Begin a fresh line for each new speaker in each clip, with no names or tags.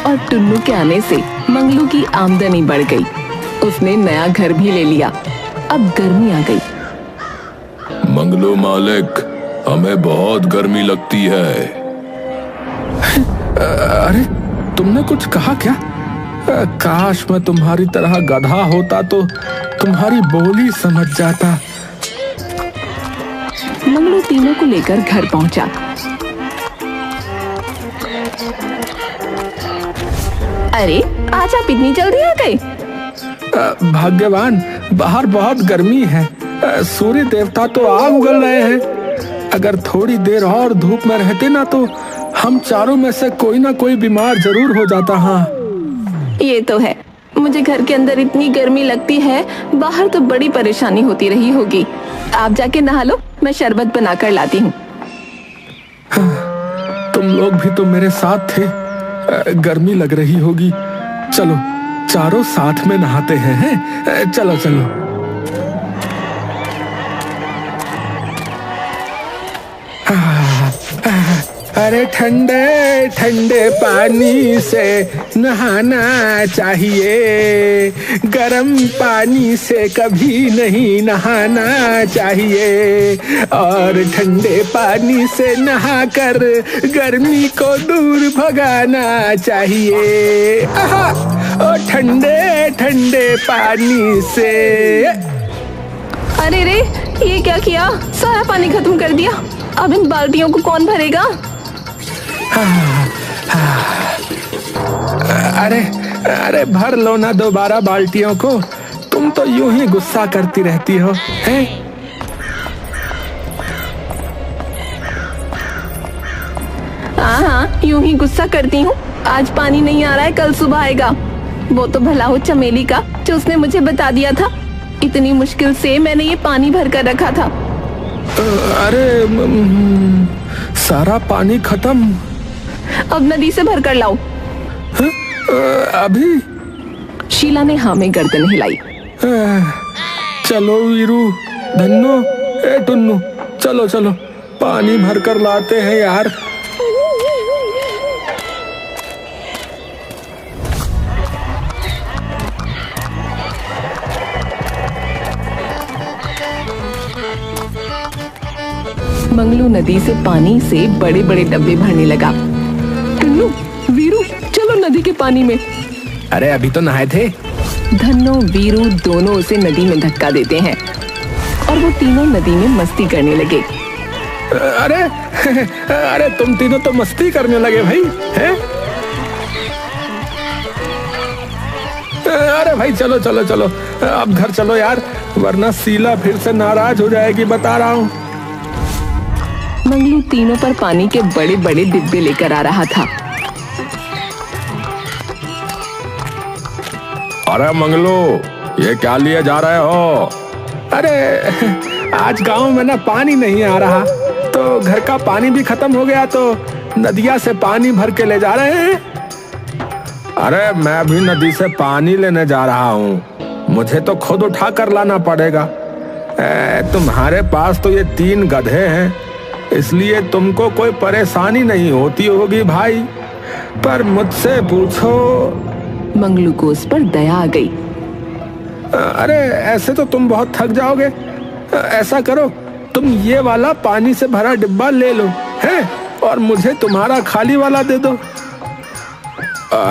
और टुन्नू के आने से मंगलू की आमदनी बढ़ गई। उसने नया घर भी ले लिया। अब गर्मी आ गई।
मंगलू मालिक, हमें बहुत गर्मी लगती है।
अरे तुमने कुछ कहा क्या? काश मैं तुम्हारी तरह गधा होता तो तुम्हारी बोली समझ जाता।
मंगलू तीनों को लेकर घर पहुंचा। अरे आज आप इतनी जल्दी आ गए?
भाग्यवान, बाहर बहुत गर्मी है। सूर्य देवता तो आग उगल रहे हैं। अगर थोड़ी देर और धूप में रहते ना तो हम चारों में से कोई ना कोई बीमार जरूर हो जाता। हाँ
ये तो है। मुझे घर के अंदर इतनी गर्मी लगती है, बाहर तो बड़ी परेशानी होती रही होगी। आप जाके नहा लो, मैं शरबत बनाकर लाती हूँ।
तुम लोग भी तो मेरे साथ थे। गर्मी लग रही होगी। चलो चारों साथ में नहाते हैं। चलो चलो। अरे ठंडे ठंडे पानी से नहाना चाहिए, गर्म पानी से कभी नहीं नहाना चाहिए। और ठंडे पानी से नहाकर गर्मी को दूर भगाना चाहिए। और ठंडे ठंडे पानी से।
अरे रे, ये क्या किया? सारा पानी खत्म कर दिया। अब इन बाल्टियों को कौन भरेगा?
अरे अरे भर लो ना दोबारा बाल्टियों को। तुम तो यूं ही गुस्सा करती रहती हो, हैं?
हाँ, यूं ही गुस्सा करती हूँ। आज पानी नहीं आ रहा है, कल सुबह आएगा। वो तो भला हो चमेली का, जो उसने मुझे बता दिया था। इतनी मुश्किल से मैंने ये पानी भर कर रखा था।
अरे सारा पानी खत्म।
अब नदी से भर कर लाओ।
अभी?
शीला ने हाँ में गर्दन हिलाई।
चलो वीरू, धन्नो, टुन्नू, चलो चलो पानी भर कर लाते हैं यार।
मंगलू नदी से पानी से बड़े बड़े डब्बे भरने लगा। टुन्नू, वीरू, चलो नदी के पानी में।
अरे अभी तो नहाए थे।
धन्नो वीरू दोनों उसे नदी में धक्का देते हैं और वो तीनों नदी में मस्ती करने लगे।
अरे अरे तुम तीनों तो मस्ती करने लगे भाई, हैं? अरे भाई चलो चलो चलो, अब घर चलो यार, वरना शीला फिर से नाराज हो जाएगी, बता रहा हूँ।
मंगलू तीनों पर पानी के बड़े बड़े डिब्बे लेकर आ रहा था।
अरे मंगलू, ये क्या लिए जा रहे हो?
अरे आज गांव में ना पानी नहीं आ रहा, तो घर का पानी भी खत्म हो गया, तो नदिया से पानी भर के ले जा रहे हैं।
अरे मैं भी नदी से पानी लेने जा रहा हूँ। मुझे तो खुद उठा कर लाना पड़ेगा। तुम्हारे पास तो ये 3 गधे हैं, इसलिए तुमको कोई परेशानी नहीं होती होगी भाई, पर मुझसे पूछो।
मंगलू को उस पर दया आ गई।
अरे ऐसे तो तुम बहुत थक जाओगे। ऐसा करो, तुम ये वाला पानी से भरा डिब्बा ले लो, हैं? और मुझे तुम्हारा खाली वाला दे दो।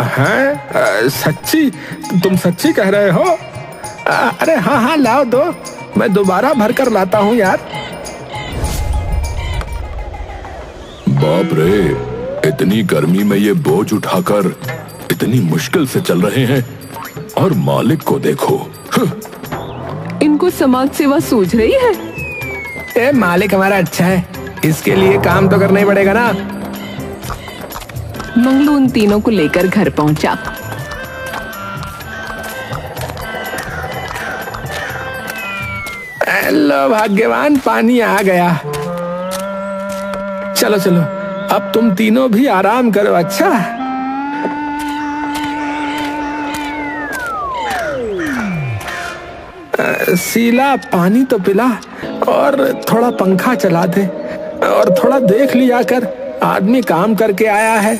हैं? सच्ची? तुम सच्ची कह रहे हो? अरे हाँ हाँ लाओ दो, मैं दोबारा भर कर लाता हूँ यार।
बाप रे, इतनी गर्मी में ये बोझ उठाकर इतनी मुश्किल से चल रहे हैं, और मालिक को देखो।
इनको समाज सेवा सूझ रही है।
मालिक हमारा अच्छा है, इसके लिए काम तो करना ही पड़ेगा ना।
मंगलू उन तीनों को लेकर घर पहुंचा।
लो भाग्यवान, पानी आ गया। चलो चलो, अब तुम तीनों भी आराम करो। अच्छा शीला, पानी तो पिला और थोड़ा पंखा चला दे, और थोड़ा देख लिया कर, आदमी काम करके आया है।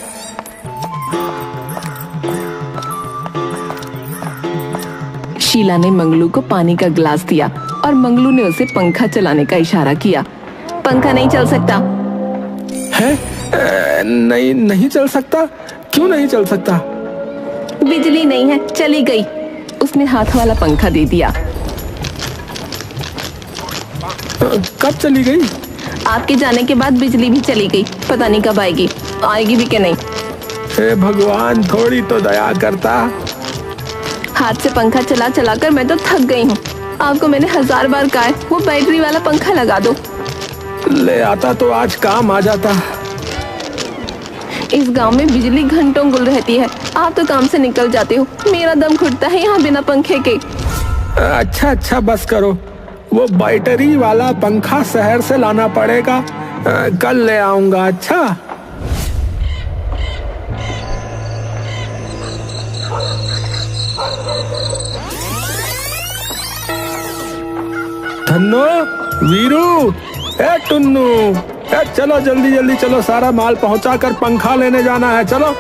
शीला ने मंगलू को पानी का गिलास दिया और मंगलू ने उसे पंखा चलाने का इशारा किया। पंखा नहीं चल सकता
है? नहीं नहीं चल सकता? क्यों नहीं चल सकता?
बिजली नहीं है, चली गई। उसने हाथ वाला पंखा दे दिया।
कब चली गई?
आपके जाने के बाद बिजली भी चली गई। पता नहीं कब आएगी, आएगी भी कि नहीं।
हे भगवान, थोड़ी तो दया करता।
हाथ से पंखा चला चला कर मैं तो थक गई हूँ। आपको मैंने 1000 बार कहा है वो बैटरी वाला पंखा लगा दो।
ले आता तो आज काम आ जाता।
इस गांव में बिजली घंटों गुल रहती है, आप तो काम से निकल जाते हो। मेरा दम घुटता है यहाँ बिना पंखे के।
अच्छा अच्छा बस करो, वो बैटरी वाला पंखा शहर से लाना पड़ेगा। कल ले आऊंगा। अच्छा धन्नो, वीरू, ए टुन्नू, ए चलो जल्दी जल्दी चलो, सारा माल पहुंचा कर पंखा लेने जाना है। चलो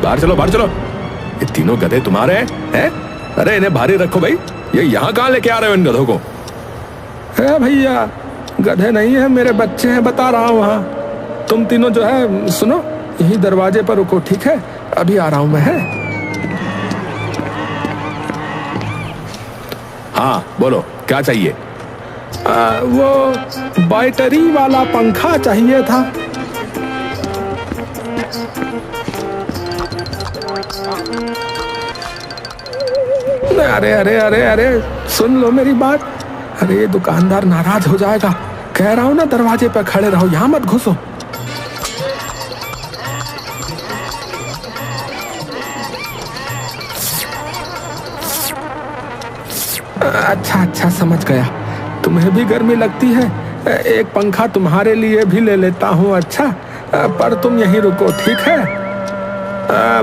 बाहर चलो, बाहर चलो। ये तीनों गधे तुम्हारे हैं? अरे इन्हें भारी रखो भाई। ये यहाँ कहाँ लेके आ रहे हो इन गधों को? है भैया, गधे नहीं है, मेरे बच्चे हैं, बता रहा हूँ। वहाँ तुम तीनों जो है, सुनो, यही दरवाजे पर रुको, ठीक है? अभी आ रहा हूँ मैं। है हाँ बोलो, क्या चाहिए? वो बैटरी वाला पंखा चाहिए था। अरे अरे अरे अरे सुन लो मेरी बात। अरे ये दुकानदार नाराज हो जाएगा। कह रहा हूँ ना, दरवाजे पर खड़े रहो, यहाँ मत घुसो। अच्छा अच्छा समझ गया, तुम्हें भी गर्मी लगती है। एक पंखा तुम्हारे लिए भी ले लेता हूँ। अच्छा पर तुम यहीं रुको, ठीक है?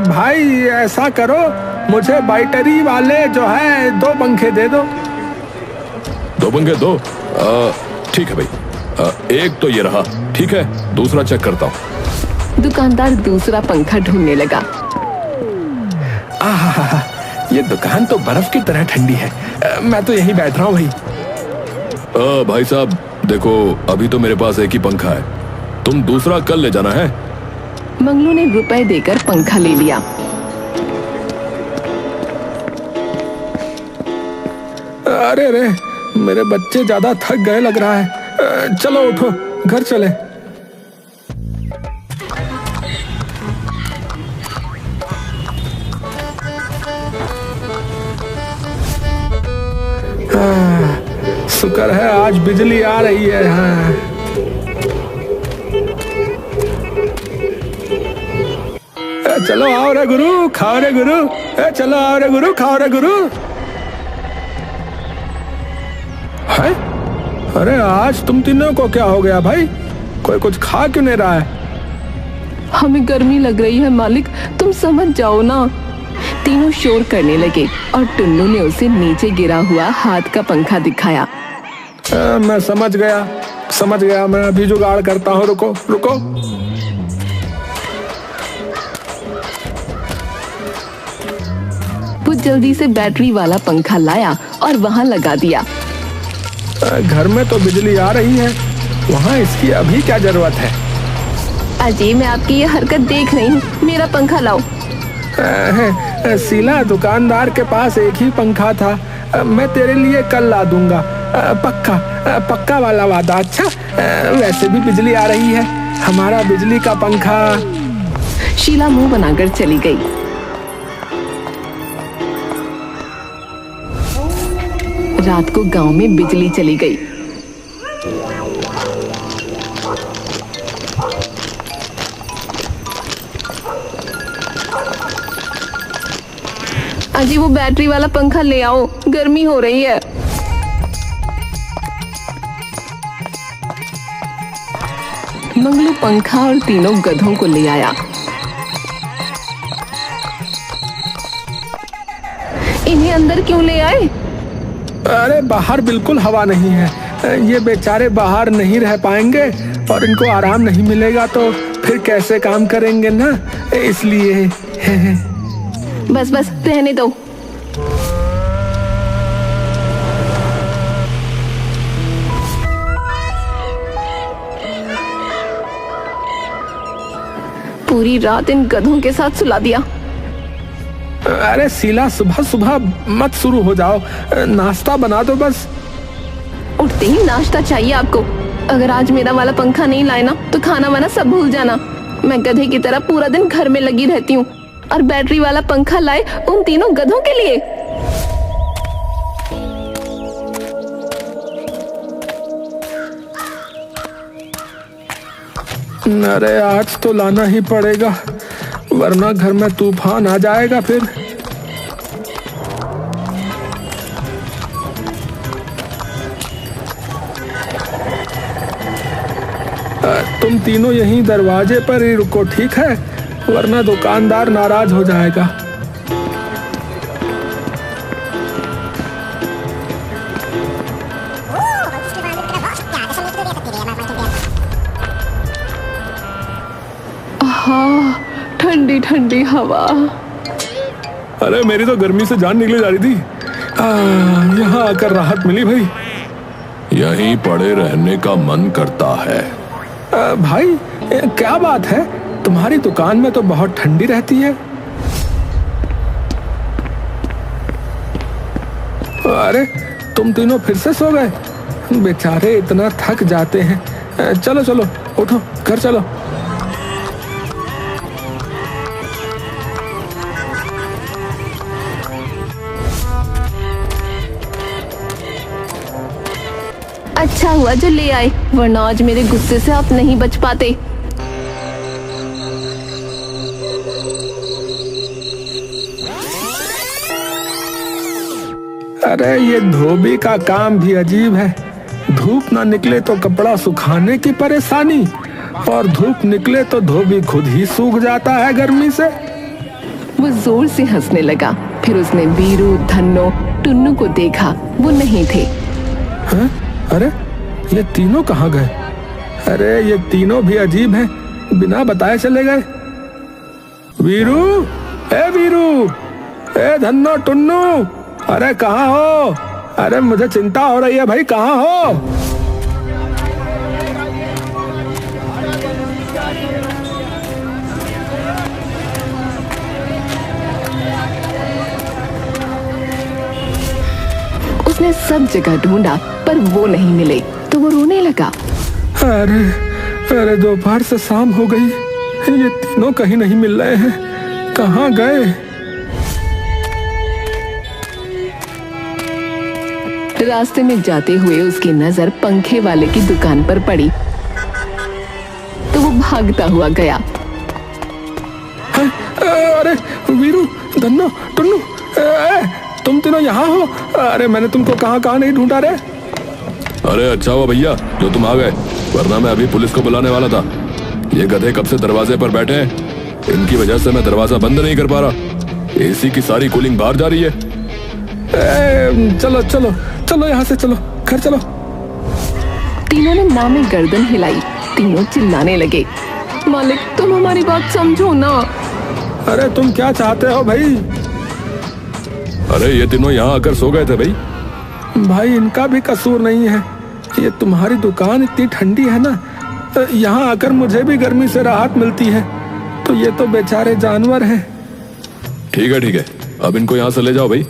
भाई ऐसा करो, मुझे बैटरी वाले जो है 2 पंखे दे दो। 2 पंखे दो? ठीक है भाई। एक तो ये रहा, ठीक है, दूसरा चेक करता हूँ।
दुकानदार दूसरा पंखा ढूंढने लगा।
आहा, ये दुकान तो बर्फ की तरह ठंडी है। मैं तो यहीं बैठ रहा हूँ भाई। भाई साहब देखो, अभी तो मेरे पास एक ही पंखा है, तुम दूसरा कल ले जाना है।
मंगलू ने रुपए देकर पंखा ले लिया।
अरे अरे, मेरे बच्चे ज्यादा थक गए लग रहा है। चलो उठो, घर चले। शुक्र है आज बिजली आ रही है। हाँ चलो आओ रे गुरु, खाओ रे गुरु। चलो आओ रे गुरु, खाओ रे गुरु। है? अरे आज तुम तीनों को क्या हो गया भाई? कोई कुछ खा क्यों नहीं रहा है?
हमें गर्मी लग रही है मालिक, तुम समझ जाओ ना। तीनों शोर करने लगे और टुन्नू ने उसे नीचे गिरा हुआ हाथ का पंखा दिखाया।
मैं समझ गया, मैं अभी जुगाड़ करता हूँ। रुको रुको।
वो जल्दी से बैटरी वाला पंखा लाया और वहाँ लगा दिया।
घर में तो बिजली आ रही है, वहाँ इसकी अभी क्या जरूरत है?
अजय, मैं आपकी ये हरकत देख रही हूँ, मेरा पंखा लाओ।
शीला, दुकानदार के पास एक ही पंखा था, मैं तेरे लिए कल ला दूंगा। पक्का वाला वादा। अच्छा वैसे भी बिजली आ रही है, हमारा बिजली का पंखा।
शीला मुंह बनाकर चली गई। रात को गांव में बिजली चली गई। अजी वो बैटरी वाला पंखा ले आओ, गर्मी हो रही है। मंगलू पंखा और तीनों गधों को ले आया। इन्हें अंदर क्यों ले आए?
अरे बाहर बिल्कुल हवा नहीं है, ये बेचारे बाहर नहीं रह पाएंगे और इनको आराम नहीं मिलेगा तो फिर कैसे काम करेंगे ना, इसलिए।
बस बस रहने दो। पूरी रात इन गधों के साथ सुला दिया।
अरे शीला, सुबह सुबह मत शुरू हो जाओ, नाश्ता बना दो बस।
उठते ही नाश्ता चाहिए आपको? अगर आज मेरा वाला पंखा नहीं लाए ना तो खाना वाना सब भूल जाना। मैं गधे की तरह पूरा दिन घर में लगी रहती हूँ और बैटरी वाला पंखा लाए उन तीनों गधों के लिए।
अरे आज तो लाना ही पड़ेगा वरना घर में तूफान आ जाएगा फिर। तुम तीनों यहीं दरवाजे पर ही रुको, ठीक है? वरना दुकानदार नाराज हो जाएगा।
हाँ, ठंडी ठंडी हवा।
अरे मेरी तो गर्मी से जान निकले जा रही थी, यहाँ आकर राहत मिली भाई।
यहीं पड़े रहने का मन करता है।
भाई क्या बात है, तुम्हारी दुकान में तो बहुत ठंडी रहती है। अरे तुम तीनों फिर से सो गए? बेचारे इतना थक जाते हैं। चलो चलो उठो, घर चलो।
अच्छा हुआ जो ले आए, वरना आज मेरे गुस्से से आप नहीं बच पाते।
अरे ये धोबी का काम भी अजीब है। धूप ना निकले तो कपड़ा सुखाने की परेशानी, और धूप निकले तो धोबी खुद ही सूख जाता है गर्मी से।
वो जोर से हंसने लगा। फिर उसने वीरू, धन्नो, टुन्नू को देखा, वो नहीं थे।
हाँ? अरे ये तीनों कहाँ गए? अरे ये तीनों भी अजीब हैं, बिना बताए चले गए। वीरू, ए धन्नो, टुन्नू, अरे कहाँ हो? अरे मुझे चिंता हो रही है भाई, कहाँ हो?
उसने सब जगह ढूंढा पर वो नहीं मिले तो वो रोने लगा।
अरे दोपहर से शाम हो गई, ये तीनों कहीं नहीं मिल रहे हैं, कहाँ गए?
रास्ते में जाते हुए उसकी नजर पंखे वाले की दुकान पर पड़ी तो वो भागता हुआ गया।
अरे वीरू, धन्नो, टुन्नू, तुम तीनों यहाँ हो? अरे मैंने तुमको कहाँ नहीं ढूंढा रे।
अरे अच्छा हुआ भैया जो तुम आ गए, वरना मैं अभी पुलिस को बुलाने वाला था। ये गधे कब से दरवाजे पर बैठे हैं, इनकी वजह से मैं दरवाजा बंद नहीं कर पा रहा। एसी की सारी कूलिंग बाहर जा रही है।
चलो चलो चलो, यहाँ से चलो, घर चलो।
तीनों ने माँ में गर्दन हिलाई। तीनों चिल्लाने लगे, मालिक तुम हमारी बात समझो ना।
अरे तुम क्या चाहते हो भाई?
अरे ये तीनों यहाँ आकर सो गए थे भाई।
भाई इनका भी कसूर नहीं है, ये तुम्हारी दुकान इतनी ठंडी है ना, यहाँ आकर मुझे भी गर्मी से राहत मिलती है, तो ये तो बेचारे जानवर हैं।
ठीक है, अब इनको यहाँ से ले जाओ भाई।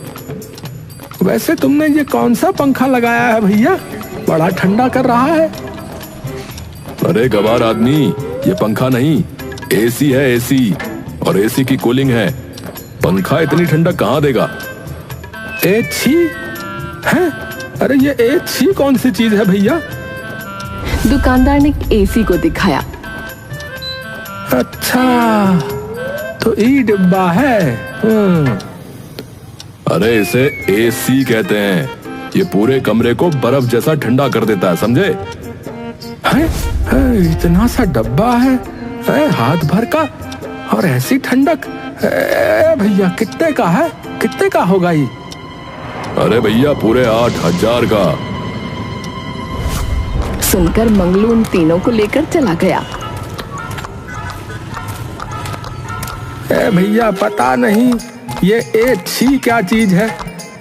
वैसे तुमने ये कौन सा पंखा लगाया है भैया, बड़ा ठंडा कर रहा है।
अरे गवार आदमी, ये पंखा नहीं एसी है, एसी, और एसी की कूलिंग है। पंखा इतनी ठंडा कहाँ देगा?
एसी है? अरे ये एसी कौन सी चीज है भैया?
दुकानदार ने एसी को दिखाया।
अच्छा तो ई डिब्बा है।
अरे इसे एसी कहते हैं, ये पूरे कमरे को बर्फ जैसा ठंडा कर देता है, समझे?
है, इतना सा डब्बा है, हाथ भर का, और ऐसी ठंडक। भैया कितने का है, कितने का होगा ये?
अरे भैया पूरे 8,000 का।
सुनकर मंगलू उन तीनों को लेकर चला गया।
ए भैया पता नहीं ये ए छी क्या चीज है।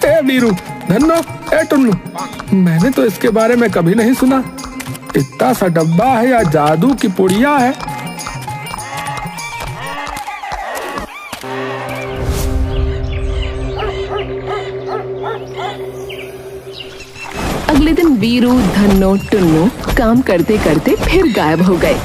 ए वीरू, धन्नो, ए टुन्नू, मैंने तो इसके बारे में कभी नहीं सुना। इतना सा डब्बा है या जादू की पुड़िया है?
अगले दिन वीरू, धन्नो, टुन्नू काम करते करते फिर गायब हो गए।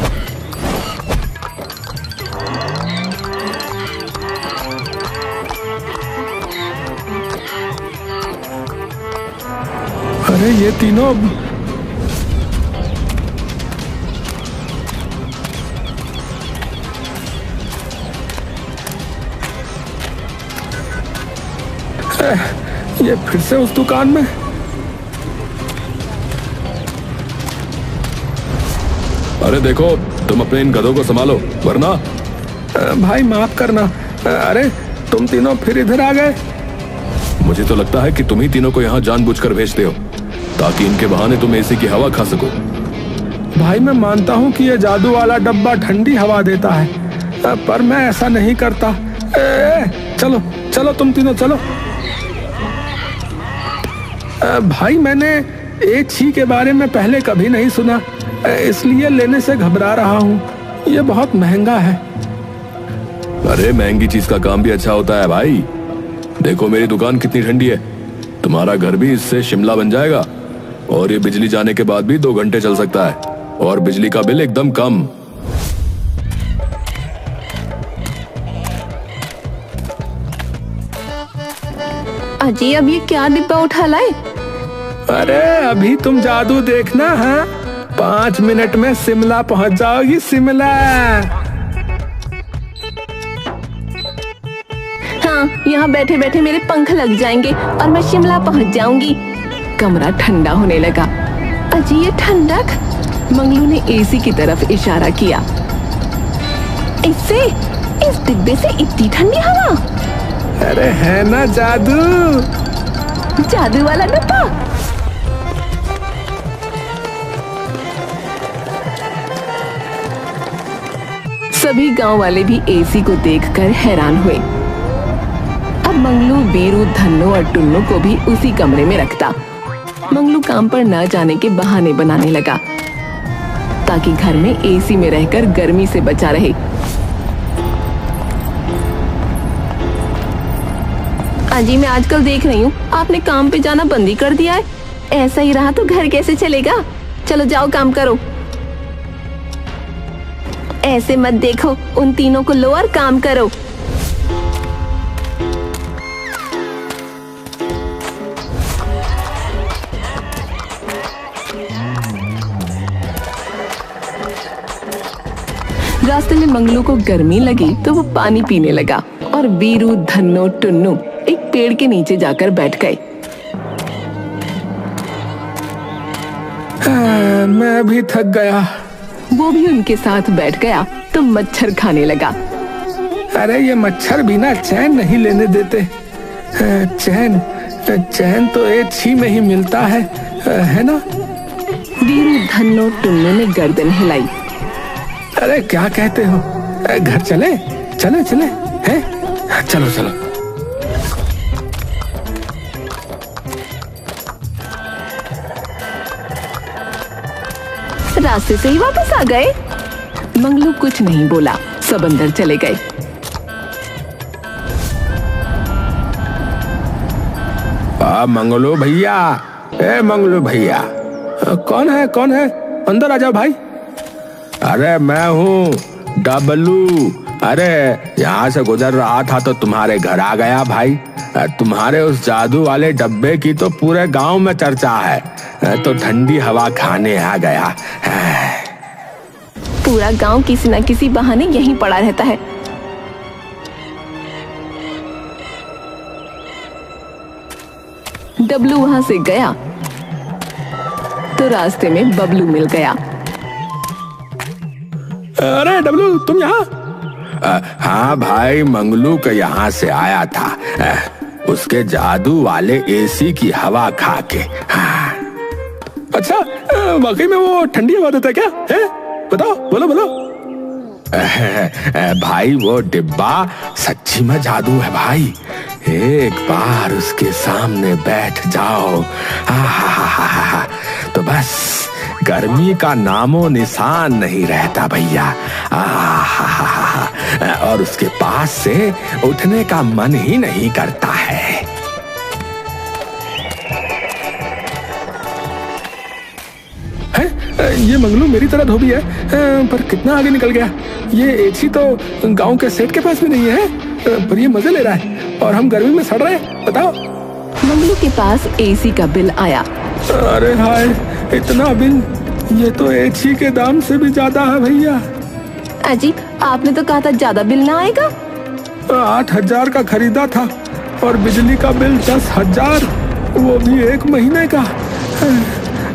अरे ये तीनों ये फिर से उस दुकान में।
अरे देखो, तुम अपने इन गधों को संभालो वरना।
भाई माफ करना। अरे तुम तीनों फिर इधर आ गए।
मुझे तो लगता है कि तुम ही तीनों को यहाँ जानबूझकर भेजते हो ताकि इनके बहाने तुम एसी की हवा खा सको।
भाई मैं मानता हूँ कि ये जादू वाला डब्बा ठंडी हवा देता है, पर मैं ऐसा नहीं करता। चलो चलो तुम तीनों चलो। भाई मैंने एक छी के बारे में पहले कभी नहीं सुना, इसलिए लेने से घबरा रहा हूँ। ये बहुत महंगा है।
अरे महंगी चीज का काम भी अच्छा होता है भाई। देखो मेरी दुकान कितनी ठंडी है, तुम्हारा घर भी इससे शिमला बन जाएगा। और ये बिजली जाने के बाद भी 2 घंटे चल सकता है और बिजली का बिल एकदम कम।
अजी अब ये क्या डिब्बा उठा लाए?
अरे अभी तुम जादू देखना है, 5 मिनट में शिमला पहुंच जाओगी। शिमला।
हाँ, यहाँ बैठे बैठे मेरे पंख लग जाएंगे और मैं शिमला पहुंच जाऊंगी। कमरा ठंडा होने लगा। अजी ये ठंडक। मंगलू ने एसी की तरफ इशारा किया। इससे, इस डिब्बे से इतनी ठंडी हवा।
अरे है ना जादू।
जादू वाला डिब्बा। सभी गांव वाले भी एसी को देखकर हैरान हुए। अब मंगलू, वीरू, धन्नो और टुन्नू को भी उसी कमरे में रखता। मंगलू काम पर न जाने के बहाने बनाने लगा ताकि घर में एसी में रहकर गर्मी से बचा रहे। अजी मैं आजकल देख रही हूँ आपने काम पे जाना बंद ही कर दिया है। ऐसा ही रहा तो घर कैसे चलेगा? चलो जाओ काम करो। ऐसे मत देखो, उन तीनों को लो और काम करो। रास्ते में मंगलू को गर्मी लगी तो वो पानी पीने लगा और वीरू, धन्नो, टुन्नू एक पेड़ के नीचे जाकर बैठ गए।
मैं भी थक गया।
वो भी उनके साथ बैठ गया तो मच्छर खाने लगा।
अरे ये मच्छर भी ना चैन नहीं लेने देते। चैन तो एक छी में ही मिलता है ना?
वीरू, धन्नो, टुन्नू ने गर्दन हिलाई।
अरे क्या कहते हो, घर चले चले चले हैं? चलो चलो।
रास्ते से ही वापस आ गए। मंगलू कुछ नहीं बोला, सब अंदर चले गए।
मंगलू भैया, ए मंगलू भैया।
कौन है कौन है? अंदर आ जाओ भाई।
अरे मैं हूँ डबलू। अरे यहाँ से गुजर रहा था तो तुम्हारे घर आ गया भाई। तुम्हारे उस जादू वाले डब्बे की तो पूरे गांव में चर्चा है, तो ठंडी हवा खाने आ गया।
पूरा गांव किसी न किसी बहाने यहीं पड़ा रहता है। डबलू वहां से गया तो रास्ते में बबलू मिल गया।
अरे डबलू तुम यहाँ?
हाँ भाई, मंगलू के यहाँ से आया था। उसके जादू वाले एसी की हवा खा के। हाँ।
अच्छा, वाकई में वो ठंडी हवा देता है क्या? है? बताओ, बोलो बोलो।
भाई वो डिब्बा सच्ची में जादू है भाई। एक बार उसके सामने बैठ जाओ तो बस गर्मी का नामो निशान नहीं रहता भैया। और उसके पास से उठने का मन ही नहीं करता है।
ये मंगलू मेरी तरह धोबी है, पर कितना आगे निकल गया। ये एसी तो गांव के सेठ के पास भी नहीं है, पर ये मजे ले रहा है और हम गर्मी में सड़ रहे हैं। बताओ।
मंगलू के पास एसी का बिल आया।
अरे हाय, इतना बिल! ये तो एसी के दाम से भी ज्यादा है भैया।
अजी, आपने तो कहा था ज्यादा बिल ना आएगा।
8,000 का खरीदा था और बिजली का बिल 10,000, वो भी 1 महीने का।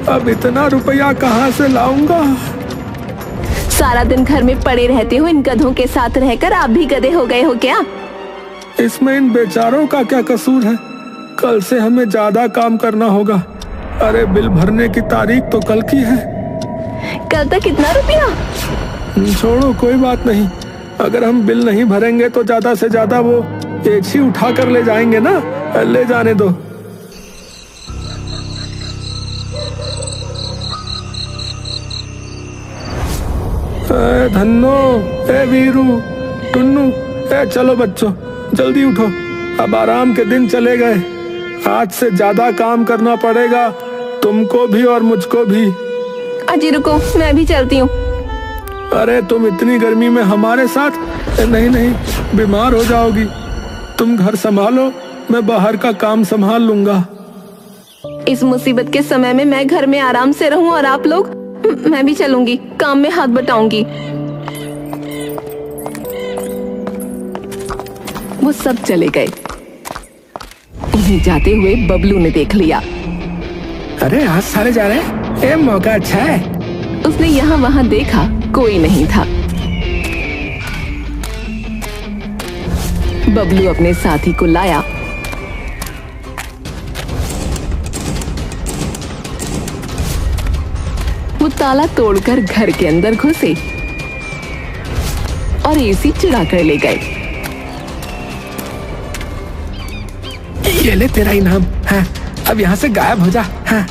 अब इतना रुपया कहाँ से लाऊंगा?
सारा दिन घर में पड़े रहते हो इन गधों के साथ रहकर आप भी गधे हो गए हो क्या?
इसमें इन बेचारों का क्या कसूर है? कल से हमें ज्यादा काम करना होगा। अरे बिल भरने की तारीख तो कल की है।
कल तक कितना रुपया?
छोड़ो, कोई बात नहीं। अगर हम बिल नहीं भरेंगे तो ज्यादा से ज्यादा वो एसी उठा कर ले जाएंगे ना। ले जाने दो। धन्नो, ए वीरू, टुन्नू, चलो बच्चों जल्दी उठो। अब आराम के दिन चले गए। आज से ज्यादा काम करना पड़ेगा, तुमको भी और मुझको भी।
अजी रुको, मैं भी चलती हूँ।
अरे तुम इतनी गर्मी में हमारे साथ? नहीं नहीं, बीमार हो जाओगी। तुम घर संभालो, मैं बाहर का काम संभाल लूंगा।
इस मुसीबत के समय में मैं घर में आराम से रहूं और आप लोग? मैं भी चलूंगी, काम में हाथ बटाऊंगी। वो सब चले गए। उन्हें जाते हुए बबलू ने देख लिया।
अरे आज सारे जा रहे हैं, ये मौका अच्छा है।
उसने यहाँ वहाँ देखा, कोई नहीं था। बबलू अपने साथी को लाया। वो ताला तोड़कर घर के अंदर घुसे और एसी चुरा कर ले गए।
ये ले तेरा इनाम। हाँ, अब यहाँ से गायब हो जा। हाँ।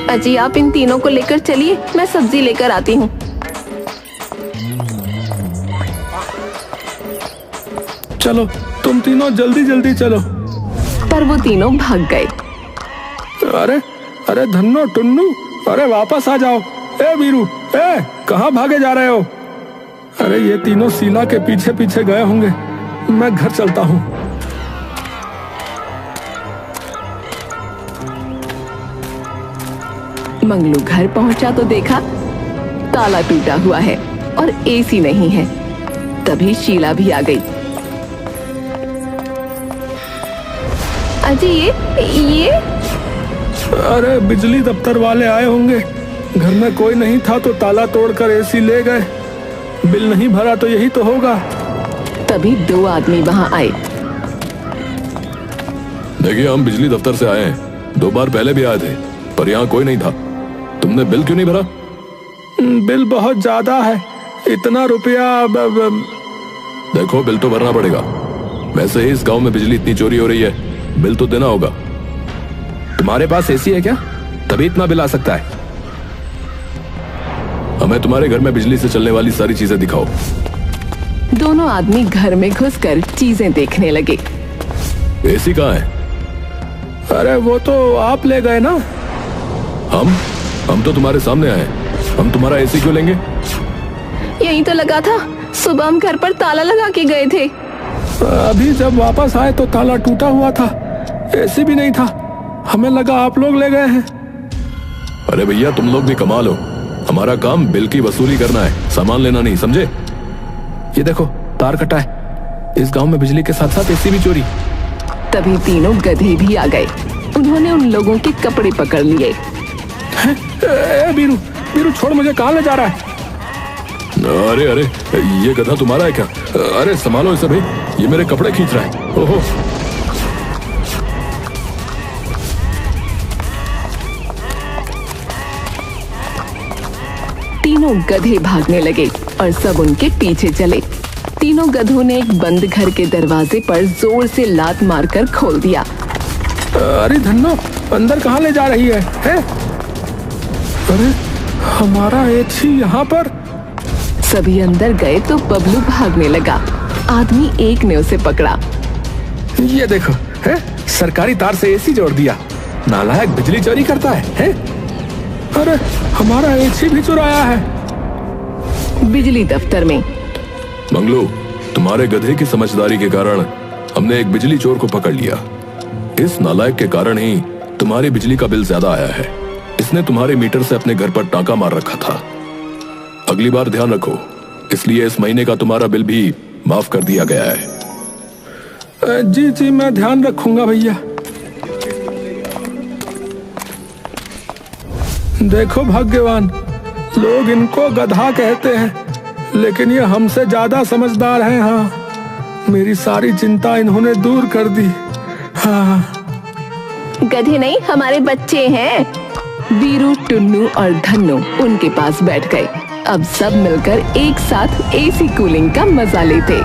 अजी आप इन तीनों को लेकर चलिए, मैं सब्जी लेकर आती हूँ।
चलो तुम तीनों जल्दी जल्दी चलो।
पर वो तीनों भाग गए।
अरे अरे धन्नो, टुन्नू, अरे वापस आ जाओ। ए वीरू, कहाँ भागे जा रहे हो? अरे ये तीनों शीला के पीछे पीछे गए होंगे। मैं घर चलता हूँ।
मंगलू घर पहुंचा तो देखा ताला टूटा हुआ है और एसी नहीं है। तभी शीला भी आ गई। अजी ये
अरे बिजली दफ्तर वाले आए होंगे। घर में कोई नहीं था तो ताला तोड़कर एसी ले गए। बिल नहीं भरा तो यही तो होगा।
तभी 2 आदमी वहां आए।
देखिए, हम बिजली दफ्तर से आए हैं। 2 बार पहले भी आए थे, पर यहाँ कोई नहीं था। तुमने बिल क्यों नहीं भरा?
बिल बहुत ज्यादा है, इतना रुपया।
देखो, बिल तो भरना पड़ेगा। वैसे ही इस गांव में बिजली इतनी चोरी हो रही है, बिल तो देना होगा।
तुम्हारे पास एसी है क्या? तभी इतना बिल आ सकता है।
हमें तुम्हारे घर में बिजली से चलने वाली सारी चीजें दिखाओ।
दोनों आदमी घर में घुसकर चीजें देखने लगे।
एसी कहाँ है?
अरे वो तो आप ले गए ना।
हम तो तुम्हारे सामने आए। हम तुम्हारा एसी क्यों लेंगे?
यही तो लगा था, सुबह हम घर पर ताला लगा के गए थे।
अभी जब वापस आए तो ताला टूटा हुआ था, एसी भी नहीं था। हमें लगा आप लोग ले गए हैं।
अरे भैया, तुम लोग भी कमाल हो। हमारा काम बिल की वसूली करना है, सामान लेना नहीं, समझे?
ये देखो, तार कटा है। इस गांव में बिजली के साथ साथ एसी भी चोरी।
तभी तीनों गधे भी आ गए। उन्होंने उन लोगों के कपड़े पकड़ लिए।
बीरू, बीरू छोड़, मुझे कहाँ ले जा रहा है?
अरे अरे, ये गधा तुम्हारा है क्या? अरे संभालो इसे भाई, ये मेरे कपड़े खींच रहा है। ओहो।
तीनों गधे भागने लगे और सब उनके पीछे चले। तीनों गधों ने एक बंद घर के दरवाजे पर जोर से लात मारकर खोल दिया।
अरे धन्नो, अंदर कहाँ ले जा रही है? अरे हमारा एची यहाँ पर।
सभी अंदर गए तो बबलू भागने लगा। आदमी एक ने उसे पकड़ा।
ये देखो, है सरकारी तार से एसी जोड़ दिया। नालायक बिजली चोरी करता है? अरे हमारा एसी भी चुराया है।
बिजली दफ्तर में।
मंगलू, तुम्हारे गधे की समझदारी के कारण हमने एक बिजली चोर को पकड़ लिया। इस नालायक के कारण ही तुम्हारी बिजली का बिल ज्यादा आया है। इसने तुम्हारे मीटर से अपने घर पर टाका मार रखा था। अगली बार ध्यान रखो, इसलिए इस महीने का तुम्हारा बिल भी माफ कर दिया गया है।
जी जी, मैं ध्यान रखूंगा भैया। देखो भाग्यवान, लोग इनको गधा कहते हैं, लेकिन ये हमसे ज्यादा समझदार हैं। हाँ, मेरी सारी चिंता इन्होंने दूर कर दी। हाँ,
गधे नहीं, हमारे बच्चे हैं। वीरू, टुन्नू और धन्नू उनके पास बैठ गए। अब सब मिलकर एक साथ एसी कूलिंग का मजा लेते।